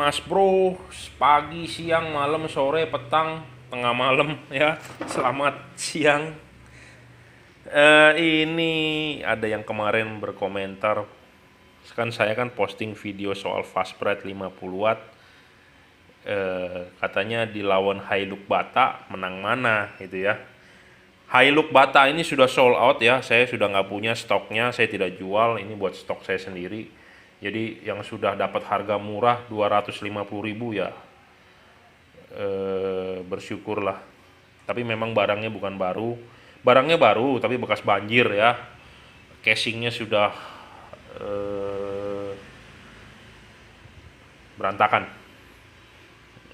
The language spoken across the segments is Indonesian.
Mas Bro, pagi, siang, malam, sore, petang, tengah malam ya. Selamat siang. Ini ada yang kemarin berkomentar, kan saya kan posting video soal fast bread 50 watt. Katanya dilawan Hilux Bata menang mana gitu ya. Hilux Bata ini sudah sold out ya, saya sudah nggak punya stoknya, saya tidak jual, ini buat stok saya sendiri. Jadi yang sudah dapat harga murah 250.000 ya, bersyukurlah. Tapi memang barangnya bukan baru, barangnya baru tapi bekas banjir ya. Casingnya sudah berantakan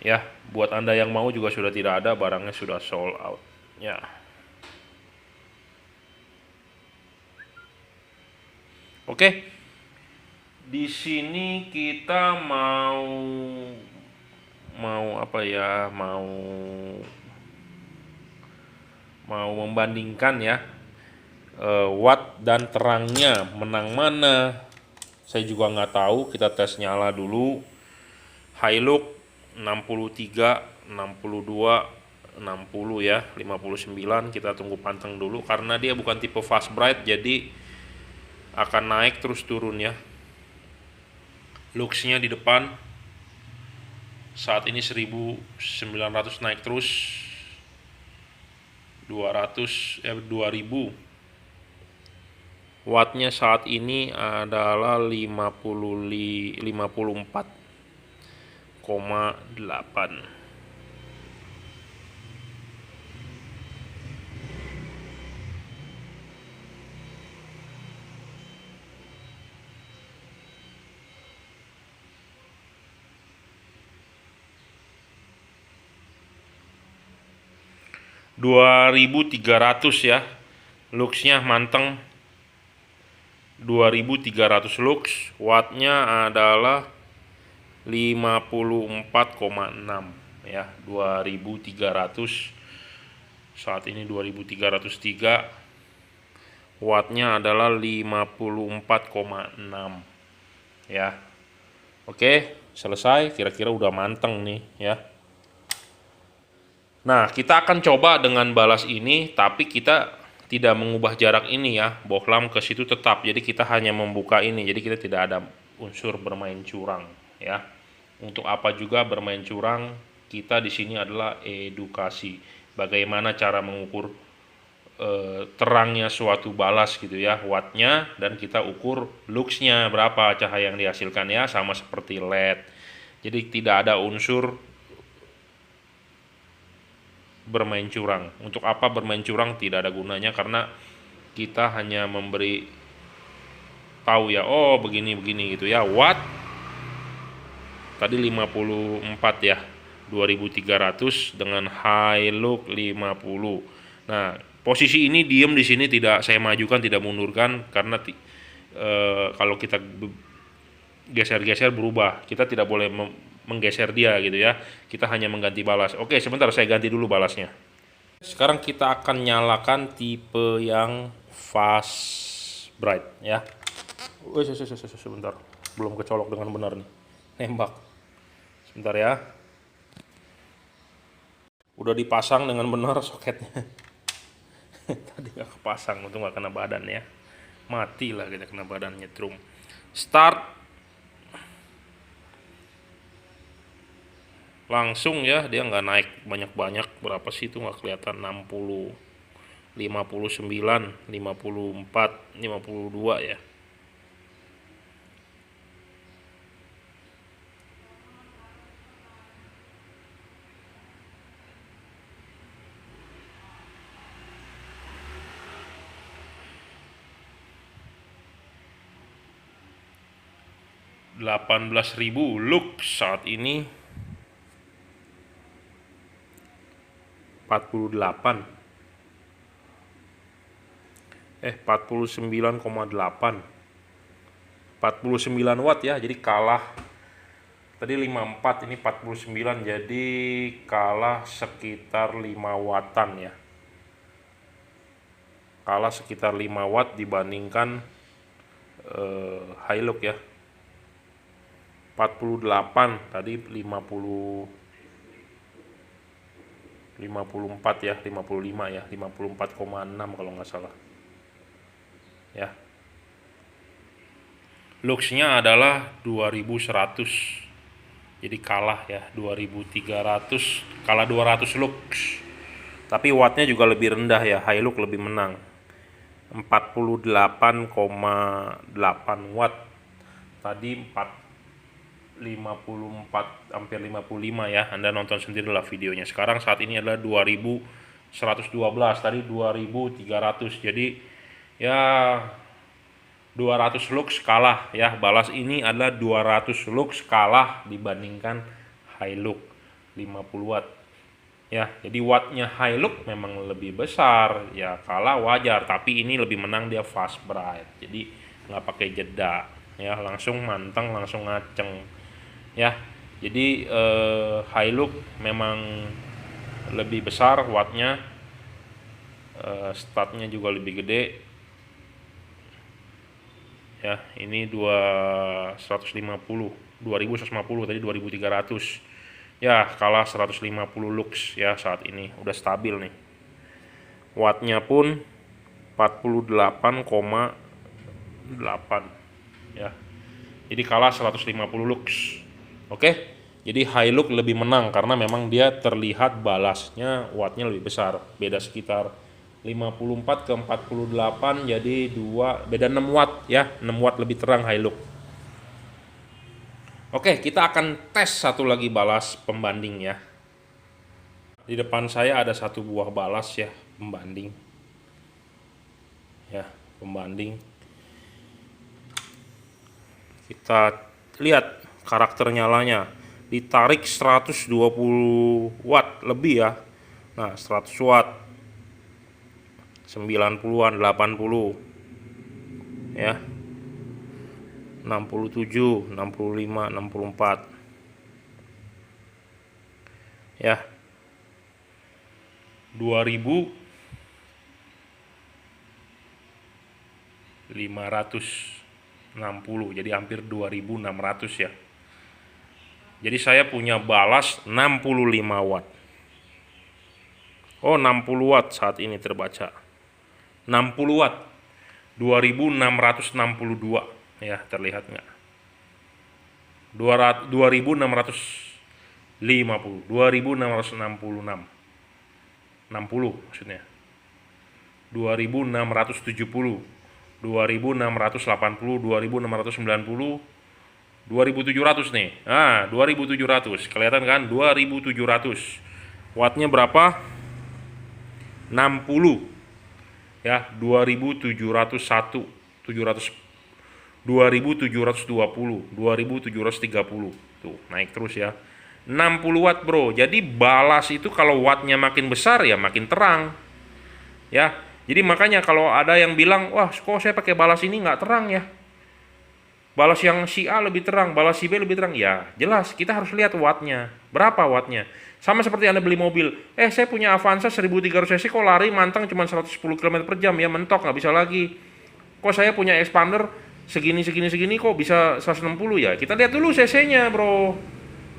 ya. Buat anda yang mau juga sudah tidak ada, barangnya sudah sold out ya. Oke, di sini kita mau apa ya, mau membandingkan ya, watt dan terangnya menang mana. Saya juga nggak tahu, kita tes nyala dulu. Hilux 63, 62, 60 ya, 59. Kita tunggu panteng dulu karena dia bukan tipe fast bright, jadi akan naik terus turun ya. Luxnya di depan saat ini 1900, naik terus 2000. Wattnya saat ini adalah 54,8. 2300 ya. Luxnya manteng 2300 lux. Wattnya adalah 54,6 ya. 2300 saat ini 2303. Wattnya adalah 54,6 ya. Oke, selesai. Kira-kira udah manteng nih ya. Nah, kita akan coba dengan balas ini, tapi kita tidak mengubah jarak ini ya. Bohlam ke situ tetap. Jadi kita hanya membuka ini. Jadi kita tidak ada unsur bermain curang ya. Untuk apa juga bermain curang? Kita di sini adalah edukasi. Bagaimana cara mengukur terangnya suatu balas gitu ya, wattnya, dan kita ukur luxnya berapa cahaya yang dihasilkan ya, sama seperti LED. Jadi tidak ada unsur bermain curang. Untuk apa bermain curang? Tidak ada gunanya karena kita hanya memberi tahu ya, oh begini gitu ya. Watt tadi 54 ya, 2300 dengan Hilux 50. Nah, posisi ini diem di sini, tidak saya majukan, tidak mundurkan karena kalau kita geser-geser berubah. Kita tidak boleh menggeser dia gitu ya. Kita hanya mengganti balas. Oke, sebentar saya ganti dulu balasnya. Sekarang kita akan nyalakan tipe yang fast bright ya. Sebentar, belum kecolok dengan benar nih. Nembak. Sebentar ya. Udah dipasang dengan benar soketnya. Tadi nggak kepasang, untung nggak kena badan ya. Mati lah kita kena badan nyetrum. Start. Langsung ya, dia nggak naik banyak-banyak. Berapa sih itu nggak kelihatan. 60, 59, 54, 52 ya. $18.000 lux saat ini 49,8 49 watt ya. Jadi kalah tadi 54, ini 49, jadi kalah sekitar 5 wattan ya. Kalah sekitar 5 watt dibandingkan Hilux ya. 48, tadi 54 ya, 55 ya, 54,6 kalau nggak salah. Ya. Luxnya adalah 2100. Jadi kalah ya, 2300, kalah 200 lux. Tapi wattnya juga lebih rendah ya, Hilux lebih menang. 48,8 watt. Tadi 54, hampir 55 ya. Anda nonton sendirilah videonya. Sekarang saat ini adalah 2112, tadi 2300. Jadi ya 200 lux kalah ya. Balas ini adalah 200 lux kalah dibandingkan Hilux 50 watt. Ya, jadi wattnya Hilux memang lebih besar, ya kalah wajar, tapi ini lebih menang, dia fast bright. Jadi nggak pakai jeda, ya langsung manteng, langsung ngaceng. Ya, jadi Hilux memang lebih besar wattnya, statnya juga lebih gede. Ya, ini 2150 tadi 2300. Ya, kalah 150 lux ya saat ini, udah stabil nih. Wattnya pun 48,8 ya. Jadi kalah 150 lux. Oke. Jadi Hilux lebih menang karena memang dia terlihat balasnya wattnya lebih besar, beda sekitar 54 ke 48, jadi beda 6 watt ya, 6 watt lebih terang Hilux. Oke, kita akan tes satu lagi balas pembanding ya. Di depan saya ada satu buah balas ya, pembanding. Ya, pembanding. Kita lihat karakter nyalanya. Ditarik 120 watt lebih ya. Nah, 100 watt. 90-an, 80. Ya. 67, 65, 64. Ya. 2560, jadi hampir 2600 ya. Jadi saya punya balas 65 watt. Oh, 60 watt saat ini terbaca. 60 watt. 2662 ya, terlihat nggak? 2650, 2666. 60 maksudnya. 2670, 2680, 2690, 2700 nih. Nah, 2700. Kelihatan kan? 2700. Wattnya berapa? 60. Ya, 2701, 700, 2720, 2730. Tuh, naik terus ya. 60 watt, Bro. Jadi balas itu kalau wattnya makin besar ya makin terang. Ya. Jadi makanya kalau ada yang bilang, "Wah, kok saya pakai balas ini nggak terang ya? Balas yang si A lebih terang, balas si B lebih terang." Ya, jelas kita harus lihat wattnya. Berapa wattnya? Sama seperti Anda beli mobil. Saya punya Avanza 1300 cc kok lari manteng cuma 110 km per jam ya, mentok nggak bisa lagi. Kok saya punya expander segini kok bisa 160 ya? Kita lihat dulu cc-nya, Bro.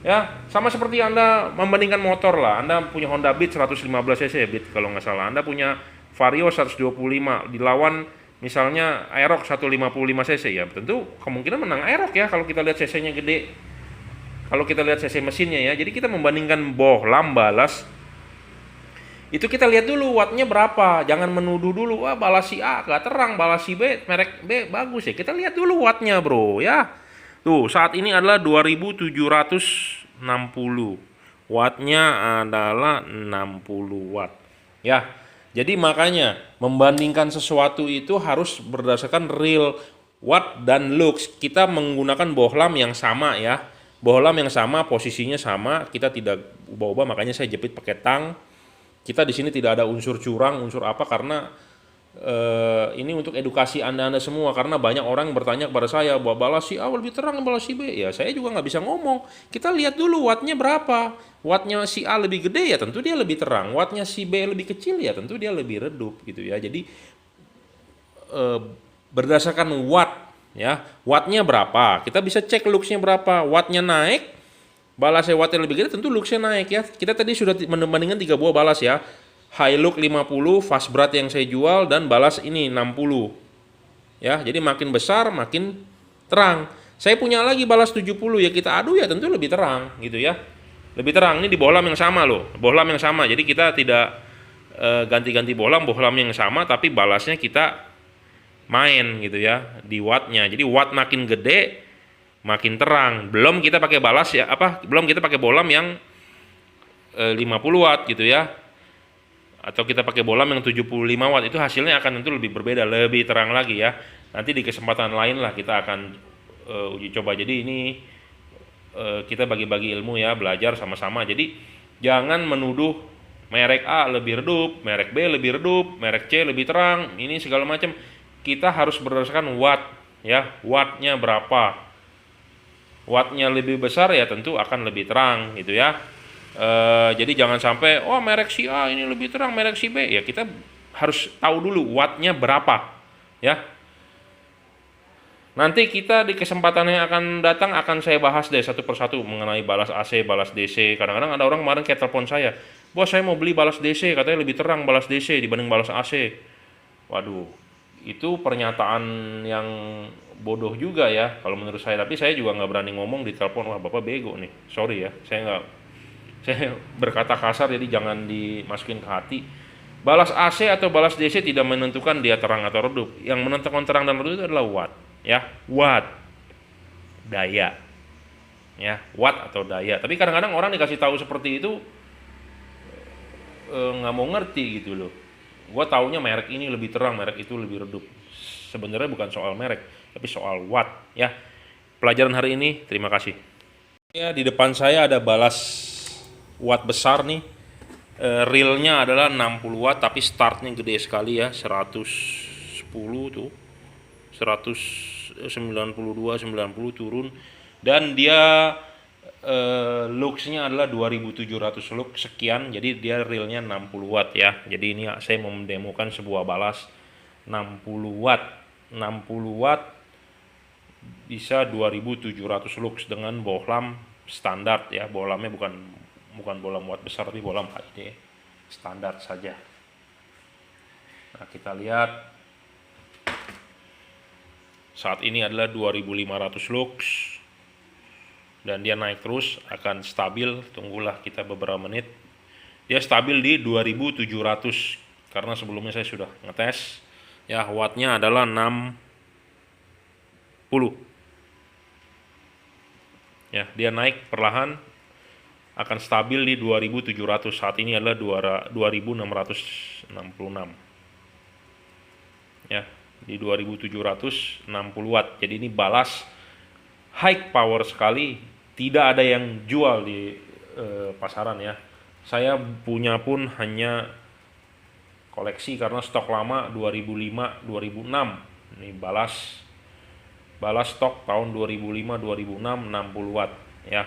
Ya, sama seperti Anda membandingkan motor lah. Anda punya Honda Beat 115 cc Beat kalau nggak salah. Anda punya Vario 125, dilawan misalnya Aerox 155 cc ya, tentu kemungkinan menang Aerox ya kalau kita lihat cc-nya gede. Kalau kita lihat cc mesinnya ya. Jadi kita membandingkan bohlam balas. Itu kita lihat dulu wattnya berapa. Jangan menuduh dulu, wah balas si A gak terang, balas si B merek B bagus ya. Kita lihat dulu wattnya, Bro ya. Tuh, saat ini adalah 2760. Wattnya adalah 60 watt. Ya. Jadi makanya membandingkan sesuatu itu harus berdasarkan real watt dan lux. Kita menggunakan bohlam yang sama ya. Bohlam yang sama, posisinya sama, kita tidak ubah-ubah, makanya saya jepit pakai tang. Kita di sini tidak ada unsur curang, unsur apa, karena ini untuk edukasi Anda semua, karena banyak orang yang bertanya kepada saya bahwa balas si A lebih terang balas si B. Ya, saya juga nggak bisa ngomong. Kita lihat dulu wattnya berapa. Wattnya si A lebih gede ya tentu dia lebih terang. Wattnya si B lebih kecil ya tentu dia lebih redup gitu ya. Jadi berdasarkan watt Ya, wattnya berapa? Kita bisa cek luxnya berapa. Wattnya naik, balasnya wattnya lebih gede, tentu luxnya naik ya. Kita tadi sudah membandingkan 3 buah balas ya. High look 50, fast berat yang saya jual, dan balas ini 60. Ya, jadi makin besar makin terang. Saya punya lagi balas 70 ya, kita adu ya tentu lebih terang gitu ya. Lebih terang, ini di bohlam yang sama loh. Bohlam yang sama. Jadi kita tidak ganti-ganti bohlam yang sama, tapi balasnya kita main gitu ya di wattnya. Jadi watt makin gede makin terang. Belum kita pakai balas ya belum kita pakai bohlam yang 50 watt gitu ya. Atau kita pakai bohlam yang 75 watt, itu hasilnya akan tentu lebih berbeda, lebih terang lagi ya. Nanti di kesempatan lain lah kita akan uji coba. Jadi ini kita bagi-bagi ilmu ya, belajar sama-sama. Jadi jangan menuduh merek A lebih redup, merek B lebih redup, merek C lebih terang, ini segala macam. Kita harus berdasarkan watt ya, wattnya berapa. Wattnya lebih besar ya tentu akan lebih terang gitu ya. Jadi jangan sampai merek si A ini lebih terang, merek si B. Ya kita harus tahu dulu wattnya berapa ya. Nanti kita di kesempatan yang akan datang akan saya bahas deh satu persatu mengenai balas AC, balas DC. Kadang-kadang ada orang kemarin kayak telepon saya, bos saya mau beli balas DC, katanya lebih terang balas DC dibanding balas AC. Waduh, itu pernyataan yang bodoh juga ya kalau menurut saya. Tapi saya juga nggak berani ngomong di telepon, wah bapak bego nih, sorry ya, saya berkata kasar, jadi jangan dimasukin ke hati. Balas AC atau balas DC tidak menentukan dia terang atau redup. Yang menentukan terang dan redup itu adalah watt ya, watt, daya ya, watt atau daya. Tapi kadang-kadang orang dikasih tahu seperti itu nggak mau ngerti gitu loh. Gue taunya merek ini lebih terang, merek itu lebih redup. Sebenarnya bukan soal merek, tapi soal watt ya. Pelajaran hari ini, terima kasih. Ya, di depan saya ada balas watt besar nih. Realnya adalah 60 watt, tapi startnya gede sekali ya, 110 tuh, 192, 90 turun. Dan dia luxnya adalah 2700 lux sekian, jadi dia realnya 60 watt ya. Jadi ini saya mau mendemokan sebuah balas 60 watt 60 watt bisa 2700 lux dengan bohlam standar ya. Bohlamnya bukan bohlam watt besar, tapi bohlam HD standar saja. Nah, kita lihat saat ini adalah 2500 lux dan dia naik terus, akan stabil. Tunggulah kita beberapa menit, dia stabil di 2700 karena sebelumnya saya sudah ngetes ya. Wattnya adalah 60 ya, dia naik perlahan, akan stabil di 2700. Saat ini adalah 2666 ya, di 2760 watt. Jadi ini balas high power sekali, tidak ada yang jual di pasaran ya. Saya punya pun hanya koleksi karena stok lama 2005 2006. Ini balas stok tahun 2005 2006 60 watt ya.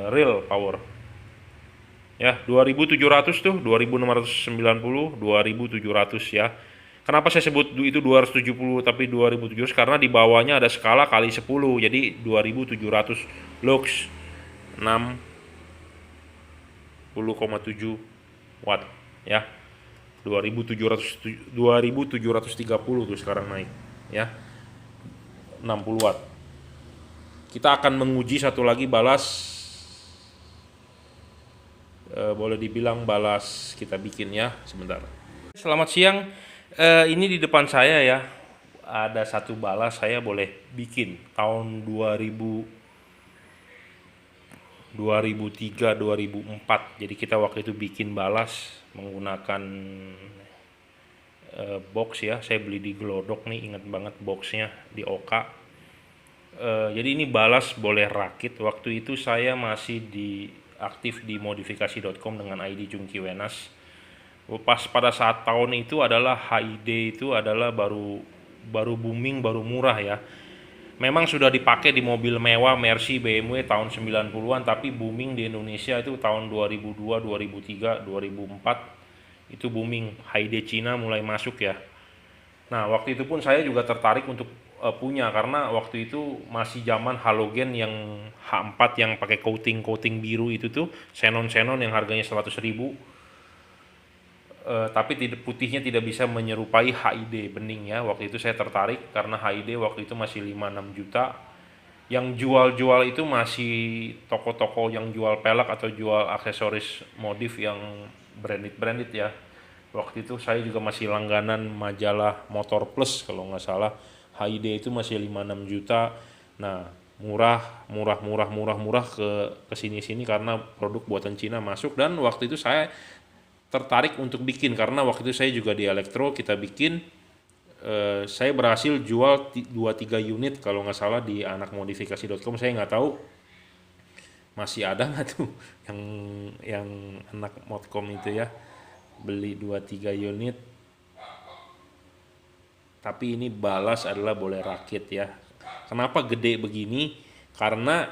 Real power ya, 2700 tuh, 2690, 2700 ya. Kenapa saya sebut itu 270 tapi 2700? Karena di bawahnya ada skala kali 10, jadi 2700 lux 60,7 watt ya. 2730 tuh sekarang naik ya, 60 watt. Kita akan menguji satu lagi balas, boleh dibilang balas kita bikin ya, sebentar. Selamat siang. Ini di depan saya ya, ada satu balas saya boleh bikin tahun 2003 2004. Jadi kita waktu itu bikin balas menggunakan box ya. Saya beli di Glodok nih, ingat banget boxnya di Oka. Jadi ini balas boleh rakit. Waktu itu saya masih aktif di modifikasi.com dengan ID Jungki Wenas. Pas pada saat tahun itu adalah HID itu adalah baru booming, baru murah ya. Memang sudah dipakai di mobil mewah Mercy, BMW tahun 90-an, tapi booming di Indonesia itu tahun 2002, 2003, 2004 itu booming. HID Cina mulai masuk ya. Nah, waktu itu pun saya juga tertarik untuk punya, karena waktu itu masih zaman halogen yang H4 yang pakai coating biru itu tuh, xenon yang harganya 100.000. Tapi putihnya tidak bisa menyerupai HID bening ya. Waktu itu saya tertarik karena HID waktu itu masih 5-6 juta. Yang jual-jual itu masih toko-toko yang jual pelek atau jual aksesoris modif yang branded ya. Waktu itu saya juga masih langganan majalah Motor Plus kalau nggak salah. HID itu masih 5-6 juta. Nah, murah ke sini-sini karena produk buatan Cina masuk. Dan waktu itu saya tertarik untuk bikin karena waktu itu saya juga di elektro kita bikin. Saya berhasil jual 2-3 unit kalau nggak salah di anakmodifikasi.com. Saya nggak tahu masih ada nggak tuh yang anak modcom itu ya, beli 2-3 unit. Tapi ini balas adalah boleh rakit ya. Kenapa gede begini? Karena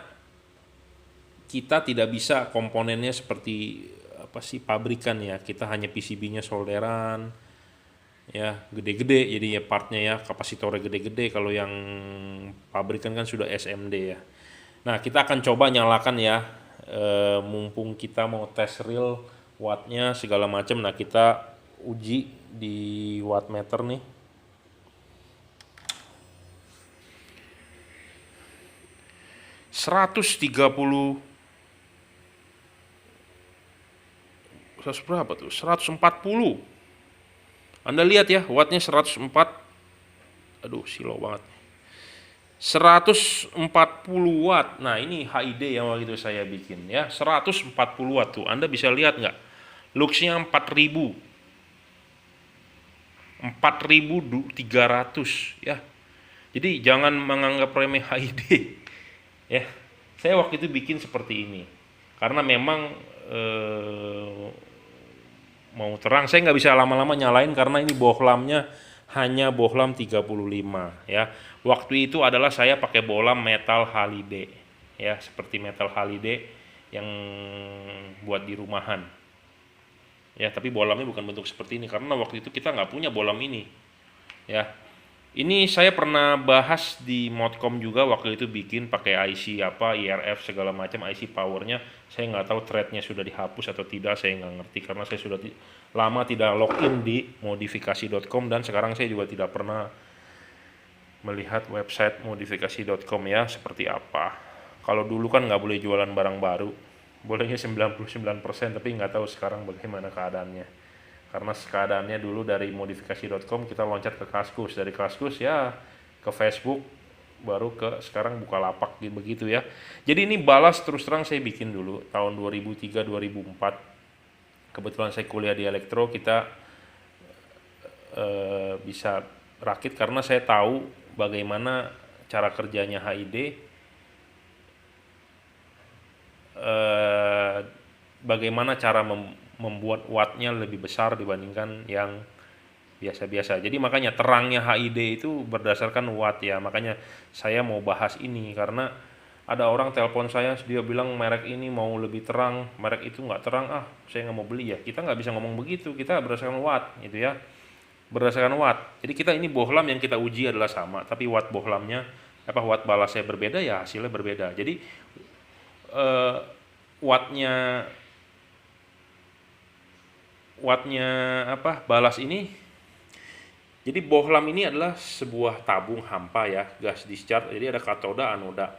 kita tidak bisa komponennya seperti apa sih pabrikan ya. Kita hanya PCB-nya solderan ya, gede-gede jadi ya partnya ya, kapasitornya gede-gede. Kalau yang pabrikan kan sudah SMD ya. Nah, kita akan coba nyalakan ya, mumpung kita mau tes real wattnya segala macam. Nah, kita uji di wattmeter nih. 130 berapa tuh? 140. Anda lihat ya, wattnya 104. Aduh, silo banget. 140 watt. Nah, ini HID yang waktu itu saya bikin ya. 140 watt tuh. Anda bisa lihat nggak? Luxnya 4000. 4300 ya. Jadi jangan menganggap remeh HID ya. Saya waktu itu bikin seperti ini karena memang mau terang. Saya nggak bisa lama-lama nyalain karena ini bohlamnya hanya bohlam 35 ya. Waktu itu adalah saya pakai bohlam metal halide ya, seperti metal halide yang buat di rumahan ya. Tapi bohlamnya bukan bentuk seperti ini karena waktu itu kita nggak punya bohlam ini ya. Ini saya pernah bahas di Modcom juga waktu itu, bikin pakai IC apa IRF segala macam, IC powernya. Saya nggak tahu threadnya sudah dihapus atau tidak, saya nggak ngerti karena saya sudah lama tidak login di modifikasi.com dan sekarang saya juga tidak pernah melihat website modifikasi.com ya seperti apa. Kalau dulu kan nggak boleh jualan barang baru, bolehnya 99%, tapi nggak tahu sekarang bagaimana keadaannya. Karena keadaannya dulu dari modifikasi.com kita loncat ke Kaskus, dari Kaskus ya ke Facebook, baru ke sekarang Bukalapak begitu ya. Jadi ini balas terus terang saya bikin dulu tahun 2003-2004. Kebetulan saya kuliah di elektro, kita bisa rakit karena saya tahu bagaimana cara kerjanya HID, bagaimana cara membuat wattnya lebih besar dibandingkan yang biasa-biasa. Jadi makanya terangnya HID itu berdasarkan watt ya. Makanya saya mau bahas ini karena ada orang telepon saya, dia bilang merek ini mau lebih terang, merek itu nggak terang, saya nggak mau beli ya. Kita nggak bisa ngomong begitu, kita berdasarkan watt gitu ya, berdasarkan watt. Jadi kita ini bohlam yang kita uji adalah sama, tapi watt bohlamnya watt balasnya berbeda ya, hasilnya berbeda. Jadi wattnya balas ini. Jadi bohlam ini adalah sebuah tabung hampa ya, gas discharge. Jadi ada katoda, anoda.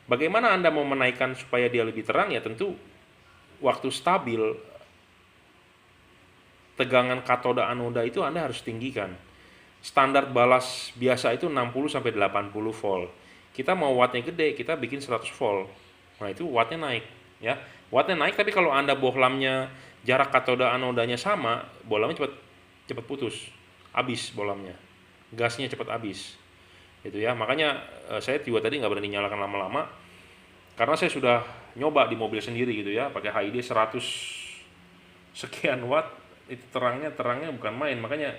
Bagaimana Anda mau menaikkan supaya dia lebih terang ya, tentu waktu stabil tegangan katoda anoda itu Anda harus tinggikan. Standar balas biasa itu 60-80 volt. Kita mau wattnya gede, kita bikin 100 volt. Nah, itu wattnya naik ya. Wattnya naik, tapi kalau Anda bohlamnya jarak katoda anodanya sama, bohlamnya cepat putus, habis bohlamnya, gasnya cepat habis, gitu ya. Makanya saya juga tadi nggak berani nyalakan lama-lama, karena saya sudah nyoba di mobil sendiri gitu ya, pakai HID 100 sekian watt, itu terangnya bukan main. Makanya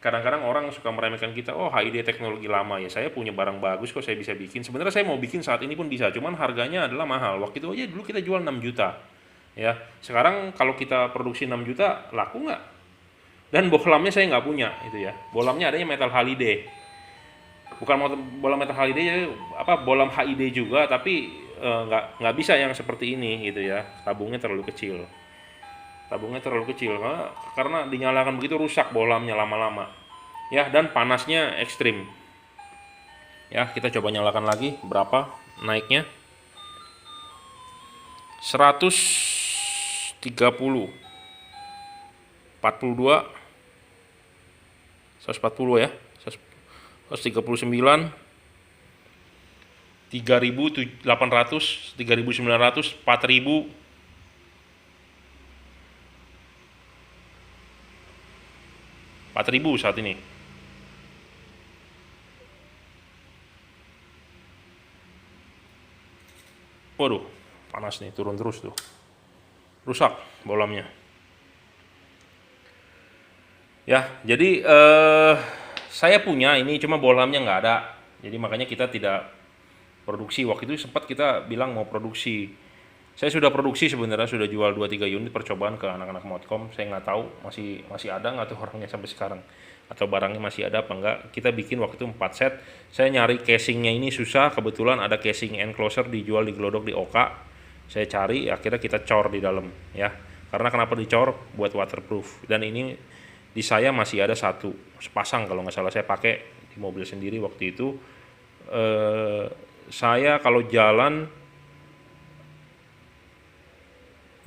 kadang-kadang orang suka meremehkan kita, oh HID teknologi lama ya. Saya punya barang bagus kok, saya bisa bikin. Sebenarnya saya mau bikin saat ini pun bisa, cuman harganya adalah mahal. Waktu itu aja dulu kita jual 6 juta ya. Sekarang kalau kita produksi 6 juta laku nggak? Dan bohlamnya saya nggak punya itu ya. Bohlamnya adanya metal halide bukan bolam metal HID ya, apa bolam HID juga, tapi nggak bisa yang seperti ini gitu ya, tabungnya terlalu kecil karena dinyalakan begitu rusak bolamnya lama-lama ya, dan panasnya ekstrim ya. Kita coba nyalakan lagi, berapa naiknya, 130, 42, 140 ya, 139, 3.800, 3.900, 4.000, 4.000 saat ini. Waduh, panas nih, turun terus tuh. Rusak bolamnya. Ya, jadi saya punya ini, cuma bolamnya nggak ada. Jadi makanya kita tidak produksi. Waktu itu sempat kita bilang mau produksi. Saya sudah produksi sebenarnya, sudah jual 2-3 unit percobaan ke anak-anak Modcom. Saya nggak tahu masih ada nggak tuh orangnya sampai sekarang, atau barangnya masih ada apa enggak. Kita bikin waktu itu 4 set. Saya nyari casingnya ini susah, kebetulan ada casing enclosure dijual di Glodok di Oka. Saya cari, akhirnya kita cor di dalam ya. Karena kenapa dicor? Buat waterproof. Dan ini di saya masih ada satu sepasang kalau nggak salah, saya pakai di mobil sendiri waktu itu. Saya kalau jalan,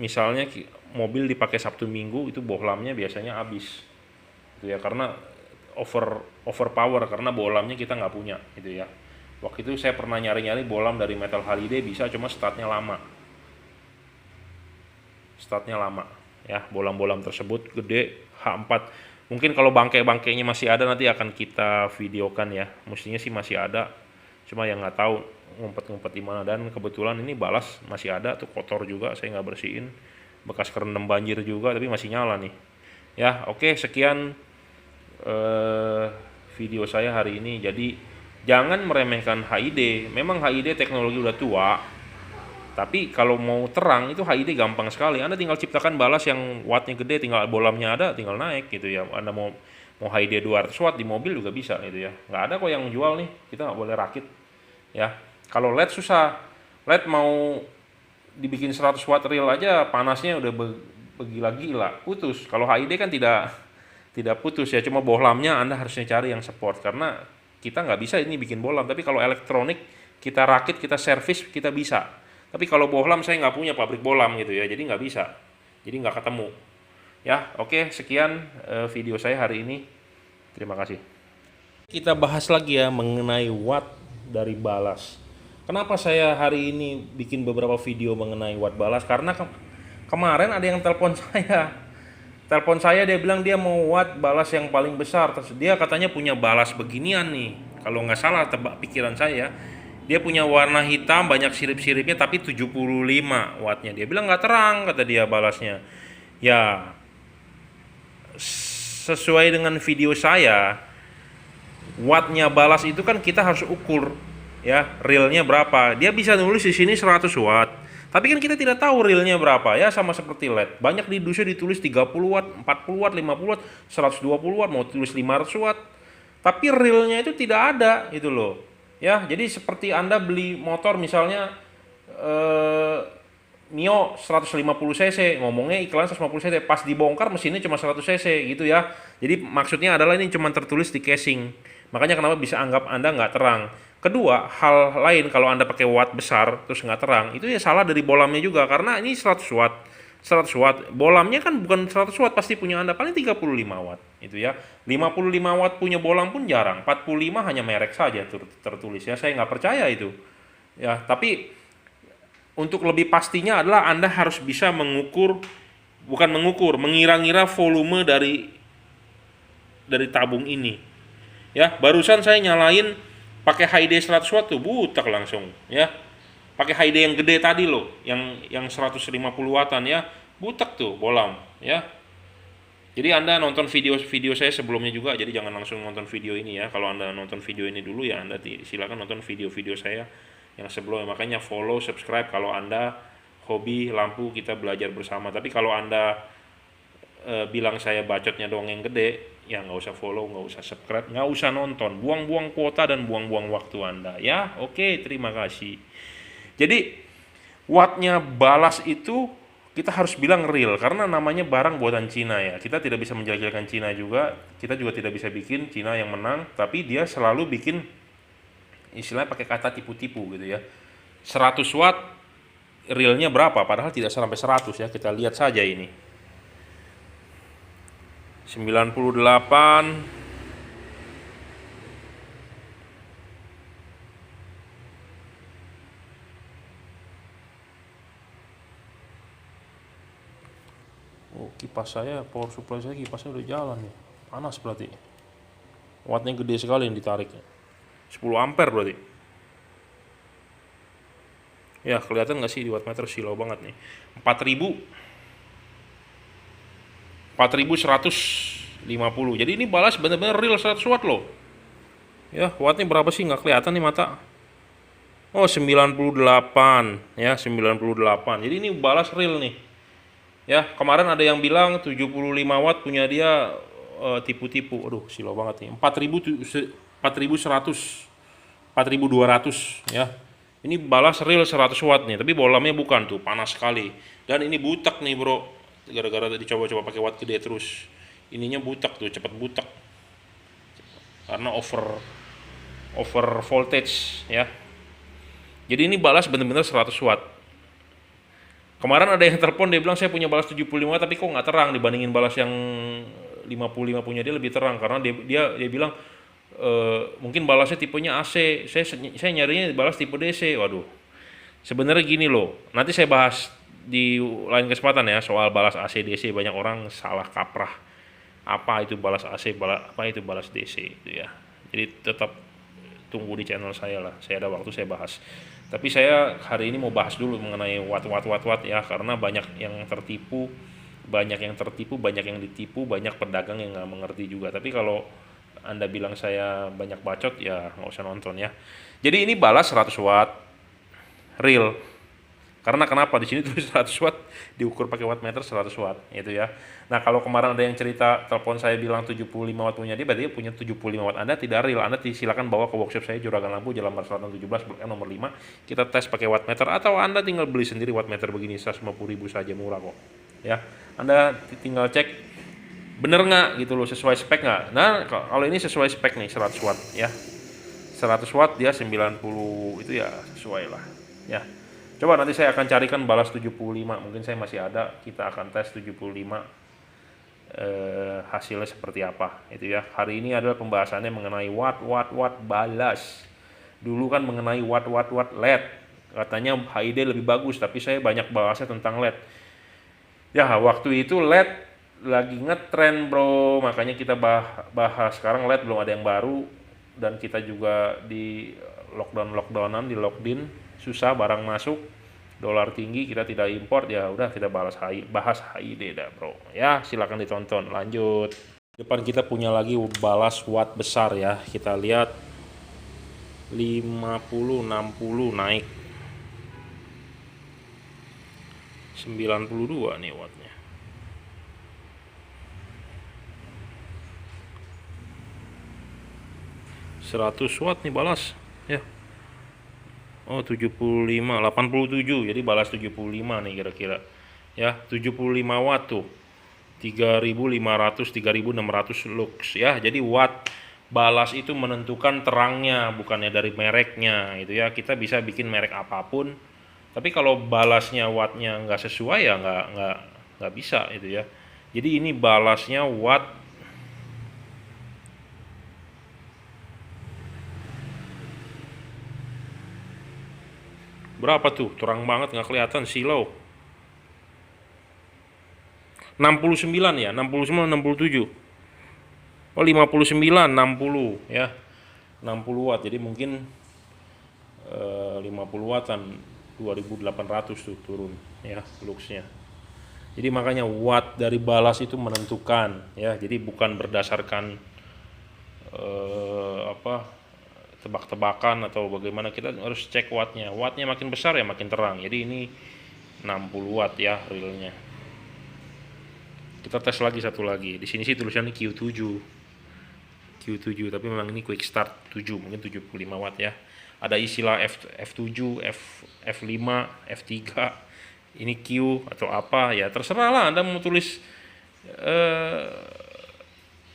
misalnya mobil dipakai Sabtu Minggu, itu bohlamnya biasanya habis gitu ya, karena overpower, karena bohlamnya kita nggak punya gitu ya. Waktu itu saya pernah nyari-nyari bohlam dari Metal Holiday, bisa, cuma startnya lama ya. Bohlam-bohlam tersebut gede, H4. Mungkin kalau bangkai-bangkainya masih ada, nanti akan kita videokan ya. Mestinya sih masih ada, cuma yang nggak tahu ngumpet-ngumpet di mana. Dan kebetulan ini balas masih ada tuh, kotor juga, saya nggak bersihin, bekas kerendam banjir juga, tapi masih nyala nih ya. Oke, sekian video saya hari ini. Jadi jangan meremehkan HID. Memang HID teknologi udah tua, tapi kalau mau terang itu HID gampang sekali. Anda tinggal ciptakan balas yang wattnya gede, tinggal bolamnya ada, tinggal naik gitu ya. Anda mau HID 200 watt di mobil juga bisa gitu ya. Nggak ada kok yang jual nih, kita nggak boleh rakit ya. Kalau LED susah, LED mau dibikin 100 watt real aja panasnya udah begila-gila, putus. Kalau HID kan tidak putus ya, cuma bohlamnya Anda harusnya cari yang support, karena kita nggak bisa ini bikin bohlam. Tapi kalau elektronik kita rakit, kita servis, kita bisa. Tapi kalau bohlam saya nggak punya pabrik bohlam gitu ya, jadi nggak bisa, jadi nggak ketemu ya. Oke, sekian video saya hari ini, terima kasih. Kita bahas lagi ya mengenai watt dari balas. Kenapa saya hari ini bikin beberapa video mengenai watt balas? Karena kemarin ada yang telepon saya, dia bilang dia mau watt balas yang paling besar. Terus dia katanya punya balas beginian nih, kalau nggak salah tebak pikiran saya, dia punya warna hitam, banyak sirip-siripnya, tapi 75 wattnya. Dia bilang nggak terang, kata dia balasnya. Ya, sesuai dengan video saya, wattnya balas itu kan kita harus ukur ya, realnya berapa. Dia bisa nulis di sini 100 watt, tapi kan kita tidak tahu realnya berapa ya. Sama seperti LED, banyak di dusnya ditulis 30 watt, 40 watt, 50 watt, 120 watt, mau tulis 500 watt, tapi realnya itu tidak ada gitu loh ya. Jadi seperti Anda beli motor misalnya Mio 150 cc, ngomongnya iklan 150 cc, pas dibongkar mesinnya cuma 100 cc gitu ya. Jadi maksudnya adalah ini cuma tertulis di casing, makanya kenapa bisa anggap Anda nggak terang. Kedua, hal lain, kalau Anda pakai watt besar terus nggak terang, itu ya salah dari bolamnya juga, karena ini 100 watt. 100 watt, bolamnya kan bukan 100 watt, pasti punya Anda paling 35 watt itu ya. 55 watt punya bolam pun jarang, 45 hanya merek saja tertulis ya. Saya nggak percaya itu ya. Tapi untuk lebih pastinya adalah Anda harus bisa mengira-ngira volume dari tabung ini ya. Barusan saya nyalain pakai HID 100 watt tuh butak langsung ya. Pakai HID yang gede tadi loh, yang 150 wattan ya, butek tuh bolam ya. Jadi Anda nonton video saya sebelumnya juga, jadi jangan langsung nonton video ini ya. Kalau Anda nonton video ini dulu ya, Anda silakan nonton video-video saya yang sebelumnya. Makanya follow, subscribe kalau Anda hobi lampu, kita belajar bersama. Tapi kalau Anda bilang saya bacotnya doang yang gede, ya nggak usah follow, nggak usah subscribe, nggak usah nonton, buang-buang kuota dan buang-buang waktu Anda ya. Oke, terima kasih. Jadi wattnya balas itu kita harus bilang real karena namanya barang buatan Cina ya. Kita tidak bisa menjelek-jelekan Cina juga. Kita juga tidak bisa bikin Cina yang menang, tapi dia selalu bikin istilahnya pakai kata tipu-tipu gitu ya. 100 watt realnya berapa? Padahal tidak sampai 100 ya. Kita lihat saja ini. 98. Oh, kipas saya, power supply saya, kipasnya udah jalan ya. Panas berarti. Wattnya gede sekali yang ditariknya. 10 ampere berarti. Ya, kelihatan nggak sih di wattmeter, silau banget nih. 4150. Jadi ini balas bener-bener real 100 watt loh. Ya, wattnya berapa sih? Nggak kelihatan nih mata. Oh, 98 ya, 98. Jadi ini balas real nih. Ya, kemarin ada yang bilang 75 watt punya dia tipu-tipu. Aduh, silau banget nih. 4100, 4200 ya. Ini balas real 100 watt nih, tapi bolamnya bukan tuh, panas sekali. Dan ini butek nih, Bro. Gara-gara tadi coba-coba pakai watt gede terus. Ininya butek tuh, cepet butek. Karena over voltage ya. Jadi ini balas bener-bener 100 watt. Kemarin ada yang telepon, dia bilang saya punya balas 75 watt tapi kok nggak terang dibandingin balas yang 55 punya dia lebih terang karena dia bilang mungkin balasnya tipenya AC. Saya nyarinya balas tipe DC. Waduh. Sebenarnya gini loh. Nanti saya bahas di lain kesempatan ya soal balas AC DC. Banyak orang salah kaprah. Apa itu balas AC, apa itu balas DC itu ya. Jadi tetap tunggu di channel saya lah. Saya ada waktu saya bahas. Tapi saya hari ini mau bahas dulu mengenai watt ya, karena banyak yang tertipu, banyak yang ditipu, banyak pedagang yang nggak mengerti juga. Tapi kalau Anda bilang saya banyak bacot ya nggak usah nonton ya. Jadi ini balas 100 watt real. Karena kenapa di sini tulis 100 watt diukur pakai wattmeter 100 watt itu ya. Nah, kalau kemarin ada yang cerita telepon saya bilang 75 watt punya dia, berarti dia punya 75 watt. Anda tidak real. Anda silakan bawa ke workshop saya Juragan Lampu Jalan Mar Selatan 17 Blok M nomor 5. Kita tes pakai wattmeter atau Anda tinggal beli sendiri wattmeter begini 150.000 saja, murah kok. Ya. Anda tinggal cek bener nggak gitu loh, sesuai spek nggak. Nah, kalau ini sesuai spek nih 100 watt ya. 100 watt dia 90 itu ya sesuai lah ya. Coba nanti saya akan carikan balas 75, mungkin saya masih ada, kita akan tes 75 hasilnya seperti apa itu ya. Hari ini adalah pembahasannya mengenai watt balas. Dulu kan mengenai watt LED. Katanya HID lebih bagus, tapi saya banyak bahasnya tentang LED. Ya, waktu itu LED lagi ngetren, Bro. Makanya kita bahas. Sekarang LED belum ada yang baru dan kita juga di lockdownan, di lockdown, susah barang masuk, dolar tinggi, kita tidak import, ya udah kita bahas HID dah, Bro. Ya, silakan ditonton. Lanjut. Depan kita punya lagi balas watt besar ya. Kita lihat 50, 60 naik 92 nih wattnya. Seratus watt nih balas ya. Oh, 75, 87. Jadi balas 75 nih kira-kira. Ya, 75 watt tuh. 3.500, 3.600 lux ya. Jadi watt balas itu menentukan terangnya, bukannya dari mereknya gitu ya. Kita bisa bikin merek apapun. Tapi kalau balasnya wattnya nggak sesuai ya nggak bisa itu ya. Jadi ini balasnya watt berapa tuh? Terang banget, nggak kelihatan, silau. 69 ya, 69, 67. Oh, 59, 60 ya. 60 watt. Jadi mungkin 50 wattan, 2800 tuh turun ya luxnya. Jadi makanya watt dari balas itu menentukan ya. Jadi bukan berdasarkan tebak-tebakan atau bagaimana, kita harus cek wattnya. Wattnya makin besar ya makin terang. Jadi ini 60 watt ya realnya. Kita tes lagi satu lagi. Di sini sih tulisannya Q7, tapi memang ini quick start 7, mungkin 75 watt ya. Ada istilah F7, F5, F3, ini Q atau apa ya, terserah lah Anda mau tulis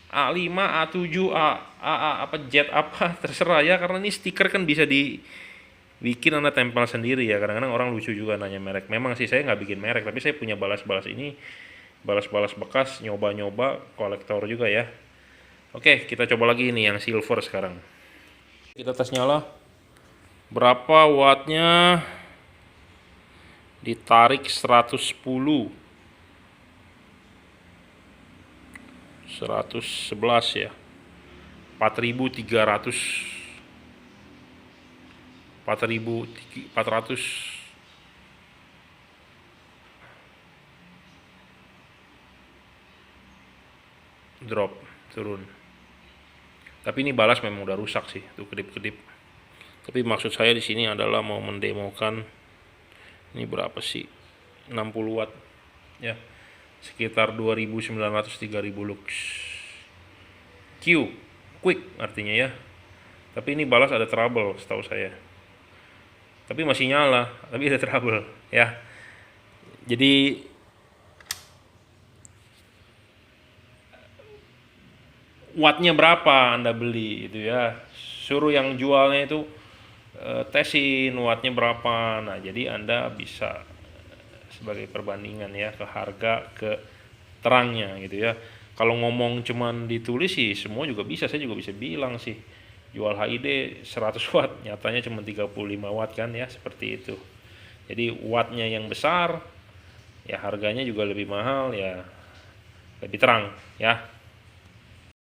A5, A7, apa Z apa, terserah ya, karena ini stiker kan bisa dibikin Anda tempel sendiri ya. Kadang-kadang orang lucu juga nanya merek. Memang sih saya nggak bikin merek, tapi saya punya balas-balas ini, balas-balas bekas, nyoba-nyoba, kolektor juga ya. Oke, kita coba lagi ini yang silver sekarang. Kita tes nyala. Berapa wattnya? Ditarik 110. 111 ya. 4.300. 4.400 drop, turun. Tapi ini balas memang udah rusak sih, tuh kedip-kedip. Tapi maksud saya di sini adalah mau mendemokan ini berapa sih? 60 watt ya. Sekitar 2.900-3.000 lux. Q, quick artinya ya. Tapi ini balas ada trouble setahu saya. Tapi masih nyala, tapi ada trouble ya. Jadi wattnya berapa Anda beli itu ya. Suruh yang jualnya itu tesin wattnya berapa. Nah, jadi Anda bisa sebagai perbandingan ya, ke harga, ke terangnya gitu ya. Kalau ngomong cuman ditulis sih semua juga bisa, saya juga bisa bilang sih jual HID 100 watt, nyatanya cuma 35 watt kan ya, seperti itu. Jadi wattnya yang besar ya harganya juga lebih mahal ya, lebih terang ya.